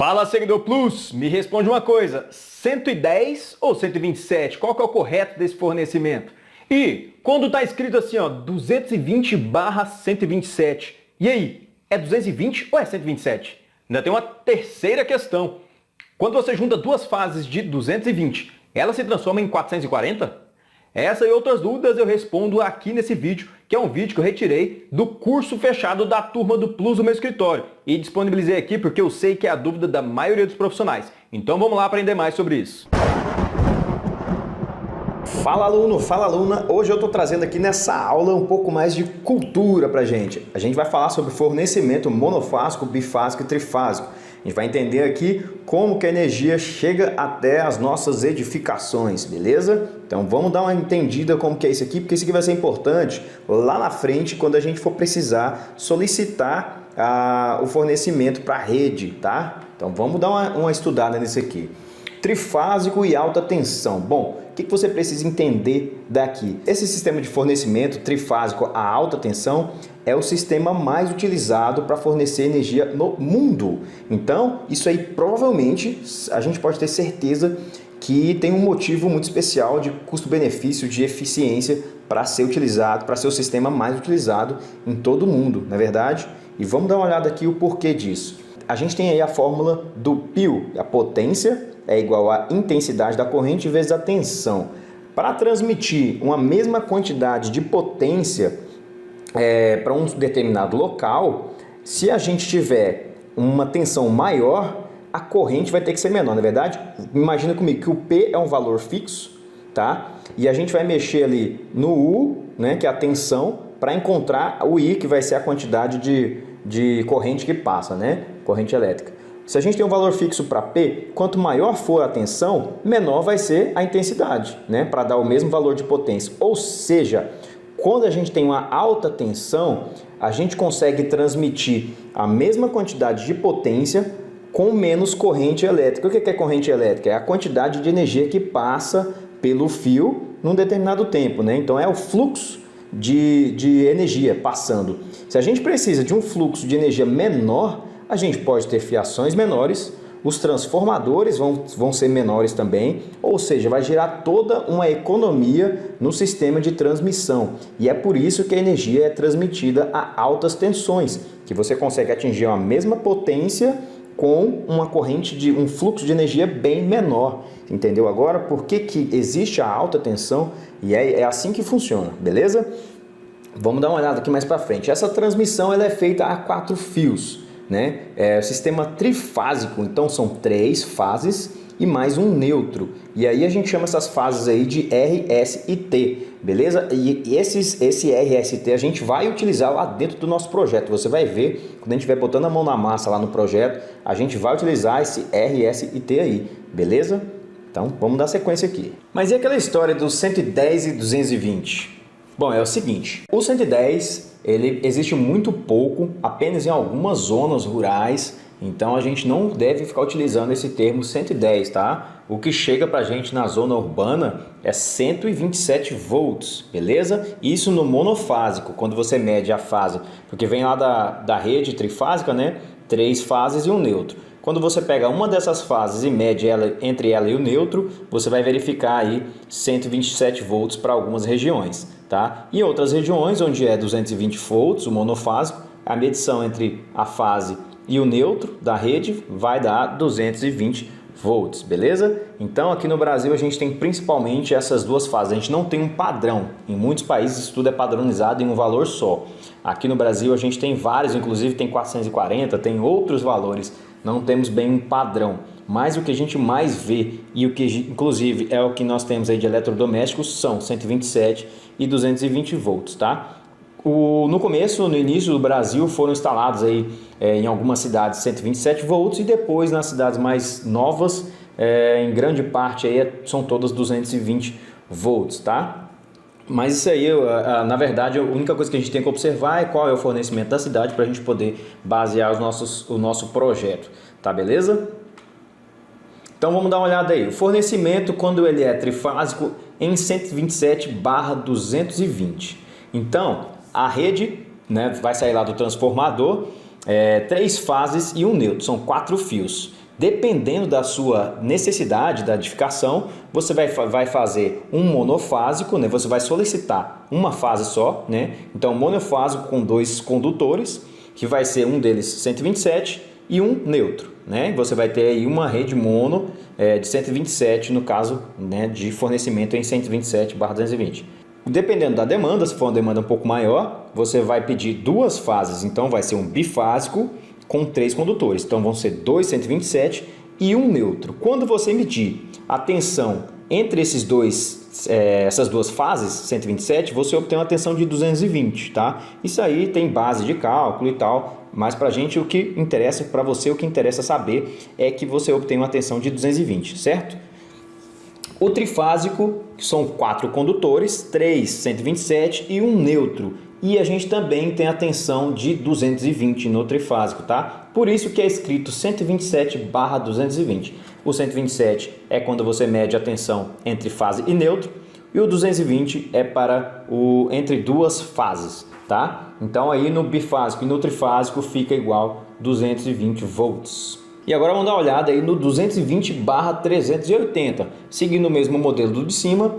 Fala, seguidor Plus, me responde uma coisa, 110 ou 127, qual que é o correto desse fornecimento? E quando está escrito assim, ó, 220/127, e aí, é 220 ou é 127? Ainda tem uma terceira questão, quando você junta duas fases de 220, ela se transforma em 440? Essa e outras dúvidas eu respondo aqui nesse vídeo, que é um vídeo que eu retirei do curso fechado da turma do Plus do meu escritório e disponibilizei aqui porque eu sei que é a dúvida da maioria dos profissionais. Então vamos lá aprender mais sobre isso. Fala aluno, fala aluna, hoje eu estou trazendo aqui nessa aula um pouco mais de cultura pra gente. A gente vai falar sobre fornecimento monofásico, bifásico e trifásico. A gente vai entender aqui como que a energia chega até as nossas edificações, beleza? Então vamos dar uma entendida como que é isso aqui, porque isso aqui vai ser importante lá na frente quando a gente for precisar solicitar o fornecimento para a rede, tá? Então vamos dar uma estudada nisso aqui. Trifásico e alta tensão. Bom, o que você precisa entender daqui? Esse sistema de fornecimento trifásico a alta tensão é o sistema mais utilizado para fornecer energia no mundo. Então, isso aí provavelmente a gente pode ter certeza que tem um motivo muito especial de custo-benefício, de eficiência para ser utilizado, para ser o sistema mais utilizado em todo o mundo, não é verdade? E vamos dar uma olhada aqui o porquê disso. A gente tem aí a fórmula do π, a potência é igual à intensidade da corrente vezes a tensão. Para transmitir uma mesma quantidade de potência para um determinado local, se a gente tiver uma tensão maior, a corrente vai ter que ser menor, não é verdade? Imagina comigo que o P é um valor fixo, tá? E a gente vai mexer ali no U, né, que é a tensão, para encontrar o I, que vai ser a quantidade de corrente que passa, né? Corrente elétrica. Se a gente tem um valor fixo para P, quanto maior for a tensão, menor vai ser a intensidade, né? Para dar o mesmo valor de potência. Ou seja, quando a gente tem uma alta tensão, a gente consegue transmitir a mesma quantidade de potência com menos corrente elétrica. O que é corrente elétrica? É a quantidade de energia que passa pelo fio num determinado tempo, né? Então é o fluxo de energia passando. Se a gente precisa de um fluxo de energia menor, a gente pode ter fiações menores, os transformadores vão ser menores também, ou seja, vai gerar toda uma economia no sistema de transmissão. E é por isso que a energia é transmitida a altas tensões, que você consegue atingir a mesma potência com uma corrente de um fluxo de energia bem menor. Entendeu agora por que existe a alta tensão? E é assim que funciona, beleza? Vamos dar uma olhada aqui mais para frente. Essa transmissão ela é feita a 4 fios. Né? É o sistema trifásico, então são 3 fases e mais um neutro. E aí a gente chama essas fases aí de R, S e T, beleza? E esse R, S e T a gente vai utilizar lá dentro do nosso projeto. Você vai ver, quando a gente estiver botando a mão na massa lá no projeto, a gente vai utilizar esse R, S e T aí, beleza? Então vamos dar sequência aqui. Mas e aquela história dos 110 e 220? Bom, é o seguinte, o 110 ele existe muito pouco, apenas em algumas zonas rurais, então a gente não deve ficar utilizando esse termo 110, tá? O que chega pra gente na zona urbana é 127 volts, beleza? Isso no monofásico, quando você mede a fase, porque vem lá da rede trifásica, né? 3 fases e um neutro. Quando você pega uma dessas fases e mede ela entre ela e o neutro, você vai verificar aí 127 volts para algumas regiões, tá? Em outras regiões, onde é 220 volts, o monofásico, a medição entre a fase e o neutro da rede vai dar 220 volts, beleza? Então aqui no Brasil a gente tem principalmente essas duas fases, a gente não tem um padrão. Em muitos países isso tudo é padronizado em um valor só. Aqui no Brasil a gente tem vários, inclusive tem 440, tem outros valores. Não temos bem um padrão, mas o que a gente mais vê e o que inclusive é o que nós temos aí de eletrodomésticos são 127 e 220 volts, tá? No começo, no início do Brasil, foram instalados aí em algumas cidades 127 volts e depois nas cidades mais novas, em grande parte aí são todas 220 volts, tá? Mas isso aí, na verdade, a única coisa que a gente tem que observar é qual é o fornecimento da cidade para a gente poder basear o nosso projeto, tá beleza? Então vamos dar uma olhada aí. O fornecimento, quando ele é trifásico, em 127/220. Então, a rede, né, vai sair lá do transformador, 3 fases e um neutro, são 4 fios. Dependendo da sua necessidade da edificação, você vai fazer um monofásico, né? Você vai solicitar uma fase só, né? Então, monofásico com 2 condutores, que vai ser um deles 127 e um neutro, né? Você vai ter aí uma rede mono de 127, no caso, né, de fornecimento em 127/220. Dependendo da demanda, se for uma demanda um pouco maior, você vai pedir 2 fases, então vai ser um bifásico com 3 condutores. Então vão ser 2 127 e um neutro. Quando você medir a tensão entre essas 2 fases, 127, você obtém uma tensão de 220, tá? Isso aí tem base de cálculo e tal, mas para a gente o que interessa, para você o que interessa saber é que você obtém uma tensão de 220, certo? O trifásico são 4 condutores, 3 127 e um neutro. E a gente também tem a tensão de 220 no trifásico, tá? Por isso que é escrito 127/220. O 127 é quando você mede a tensão entre fase e neutro, e o 220 é para entre 2 fases, tá? Então aí no bifásico e no trifásico fica igual 220 volts. E agora vamos dar uma olhada aí no 220/380, seguindo o mesmo modelo do de cima,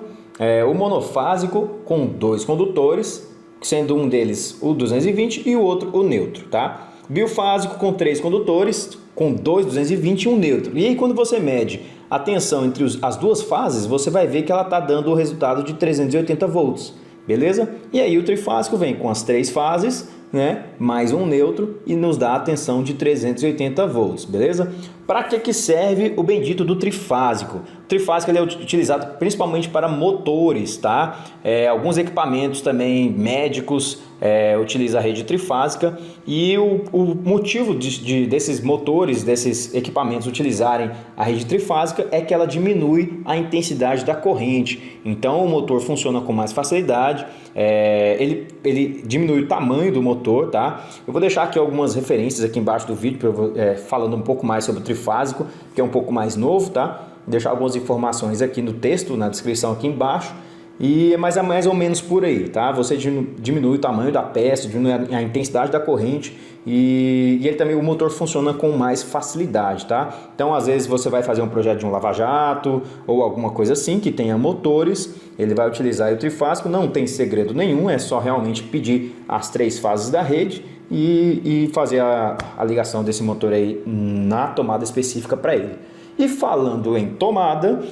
o monofásico com 2 condutores, sendo um deles o 220 e o outro o neutro, tá? Bifásico com 3 condutores, com 2 220 e um neutro. E aí quando você mede a tensão entre as 2 fases, você vai ver que ela está dando o resultado de 380 volts, beleza? E aí o trifásico vem com as 3 fases, né, mais um neutro e nos dá a tensão de 380 volts, beleza? Para que serve o bendito do trifásico? O trifásico ele é utilizado principalmente para motores, tá? Alguns equipamentos também médicos utilizam a rede trifásica, e o motivo desses motores, desses equipamentos utilizarem a rede trifásica é que ela diminui a intensidade da corrente. Então o motor funciona com mais facilidade, ele diminui o tamanho do motor, tá? Eu vou deixar aqui algumas referências aqui embaixo do vídeo, falando um pouco mais sobre o trifásico, que é um pouco mais novo, tá? Vou deixar algumas informações aqui no texto, na descrição aqui embaixo. Mas é mais ou menos por aí, tá? Você diminui o tamanho da peça, diminui a intensidade da corrente, e ele também, o motor funciona com mais facilidade, tá? Então às vezes você vai fazer um projeto de um lava-jato ou alguma coisa assim que tenha motores, ele vai utilizar o trifásico, não tem segredo nenhum, é só realmente pedir as 3 fases da rede e fazer a ligação desse motor aí na tomada específica para ele. E falando em tomada,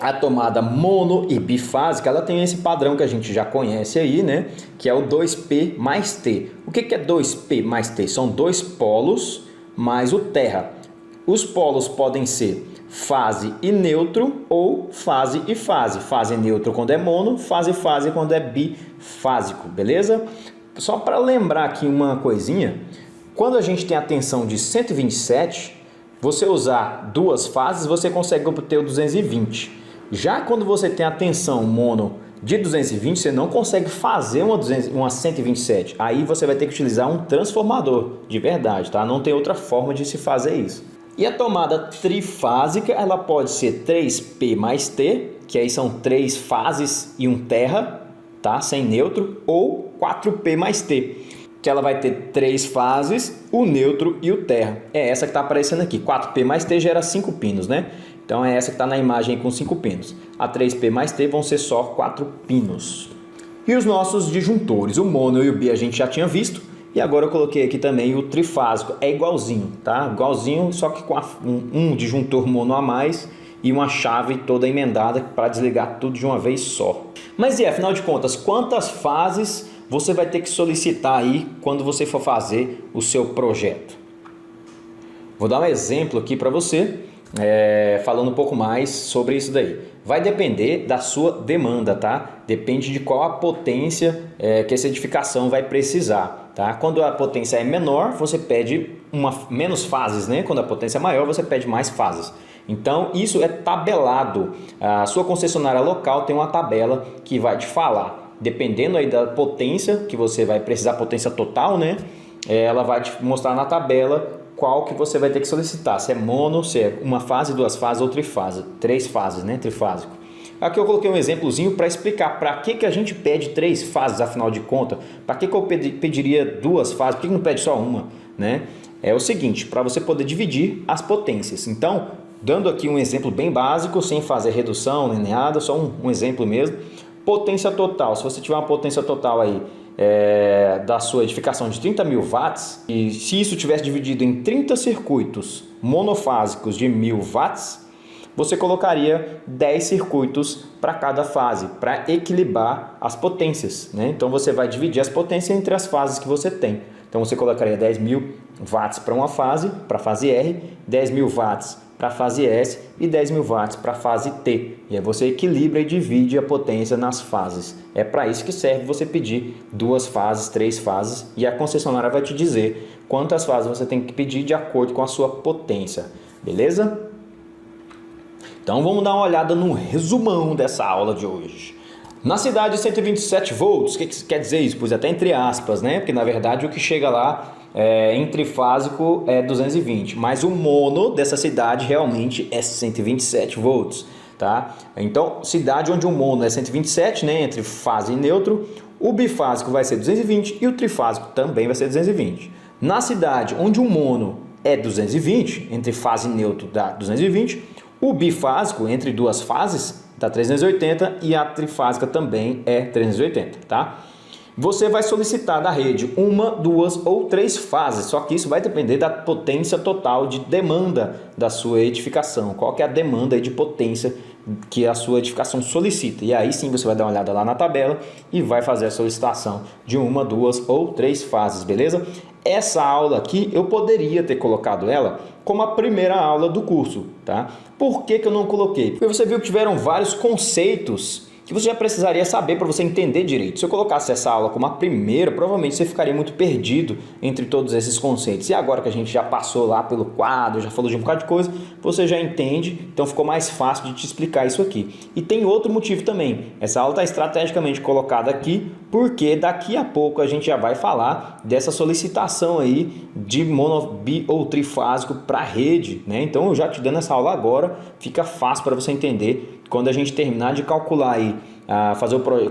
a tomada mono e bifásica, ela tem esse padrão que a gente já conhece aí, né? Que é o 2P mais T. O que é 2P mais T? São 2 polos mais o terra. Os polos podem ser fase e neutro ou fase e fase. Fase e neutro quando é mono, fase e fase quando é bifásico, beleza? Só para lembrar aqui uma coisinha, quando a gente tem a tensão de 127, você usar 2 fases, você consegue obter o 220. Já quando você tem a tensão mono de 220, você não consegue fazer uma 127. Aí você vai ter que utilizar um transformador de verdade, tá? Não tem outra forma de se fazer isso. E a tomada trifásica, ela pode ser 3P mais T, que aí são 3 fases e um terra, tá? Sem neutro, ou 4P mais T, que ela vai ter 3 fases, o neutro e o terra. É essa que está aparecendo aqui. 4P mais T gera 5 pinos, né? Então é essa que está na imagem com 5 pinos. A 3P mais T vão ser só 4 pinos. E os nossos disjuntores, o mono e o bi a gente já tinha visto. E agora eu coloquei aqui também o trifásico. É igualzinho, tá? Igualzinho, só que com um disjuntor mono a mais e uma chave toda emendada para desligar tudo de uma vez só. Mas afinal de contas, quantas fases você vai ter que solicitar aí quando você for fazer o seu projeto? Vou dar um exemplo aqui para você, falando um pouco mais sobre isso daí. Vai depender da sua demanda, tá? Depende de qual a potência que essa edificação vai precisar, tá? Quando a potência é menor, você pede menos fases, né? Quando a potência é maior, você pede mais fases. Então, isso é tabelado. A sua concessionária local tem uma tabela que vai te falar. Dependendo aí da potência que você vai precisar, potência total, né? Ela vai te mostrar na tabela qual que você vai ter que solicitar. Se é mono, se é uma fase, 2 fases ou trifase. 3 fases, né? Trifásico. Aqui eu coloquei um exemplozinho para explicar para que a gente pede 3 fases, afinal de contas. Para que eu pediria 2 fases? Por que não pede só uma, né? é o seguinte, para você poder dividir as potências. Então, dando aqui um exemplo bem básico, sem fazer redução nem nada, só um exemplo mesmo. Potência total, se você tiver uma potência total aí da sua edificação de 30 mil watts, e se isso tivesse dividido em 30 circuitos monofásicos de 1000 watts, você colocaria 10 circuitos para cada fase, para equilibrar as potências, né? Então você vai dividir as potências entre as fases que você tem. Então você colocaria 10.000 watts para uma fase, para a fase R, 10.000 watts para a fase S e 10.000 watts para a fase T. E aí você equilibra e divide a potência nas fases. É para isso que serve você pedir 2 fases, 3 fases, e a concessionária vai te dizer quantas fases você tem que pedir de acordo com a sua potência. Beleza? Então vamos dar uma olhada no resumão dessa aula de hoje. Na cidade 127 volts, o que quer dizer isso? Pus até entre aspas, né? Porque na verdade o que chega lá em trifásico é 220, mas o mono dessa cidade realmente é 127 volts, tá? Então, cidade onde o mono é 127, né, entre fase e neutro, o bifásico vai ser 220 e o trifásico também vai ser 220. Na cidade onde o mono é 220, entre fase e neutro dá 220, o bifásico entre duas fases dá 380 e a trifásica também é 380, tá? Você vai solicitar da rede 1, 2 ou 3 fases, só que isso vai depender da potência total de demanda da sua edificação. Qual que é a demanda de potência que a sua edificação solicita? E aí sim você vai dar uma olhada lá na tabela e vai fazer a solicitação de 1, 2 ou 3 fases, beleza? Essa aula aqui eu poderia ter colocado ela como a primeira aula do curso, tá? Por que eu não coloquei? Porque você viu que tiveram vários conceitos que você já precisaria saber para você entender direito. Se eu colocasse essa aula como a primeira, provavelmente você ficaria muito perdido entre todos esses conceitos. E agora que a gente já passou lá pelo quadro, já falou de um bocado de coisa, você já entende, então ficou mais fácil de te explicar isso aqui. E tem outro motivo também. Essa aula está estrategicamente colocada aqui, porque daqui a pouco a gente já vai falar dessa solicitação aí de mono, bi ou trifásico para a rede, né? Então eu já te dando essa aula agora, fica fácil para você entender quando a gente terminar de calcular aí,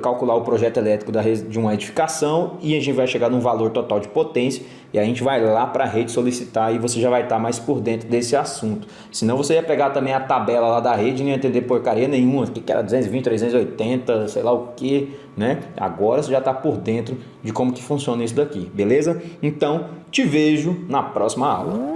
calcular o projeto elétrico de uma edificação, e a gente vai chegar num valor total de potência e a gente vai lá para a rede solicitar e você já vai estar mais por dentro desse assunto. Senão você ia pegar também a tabela lá da rede e não ia entender porcaria nenhuma, que era 220, 380, sei lá o que, né? Agora você já está por dentro de como que funciona isso daqui, beleza? Então te vejo na próxima aula.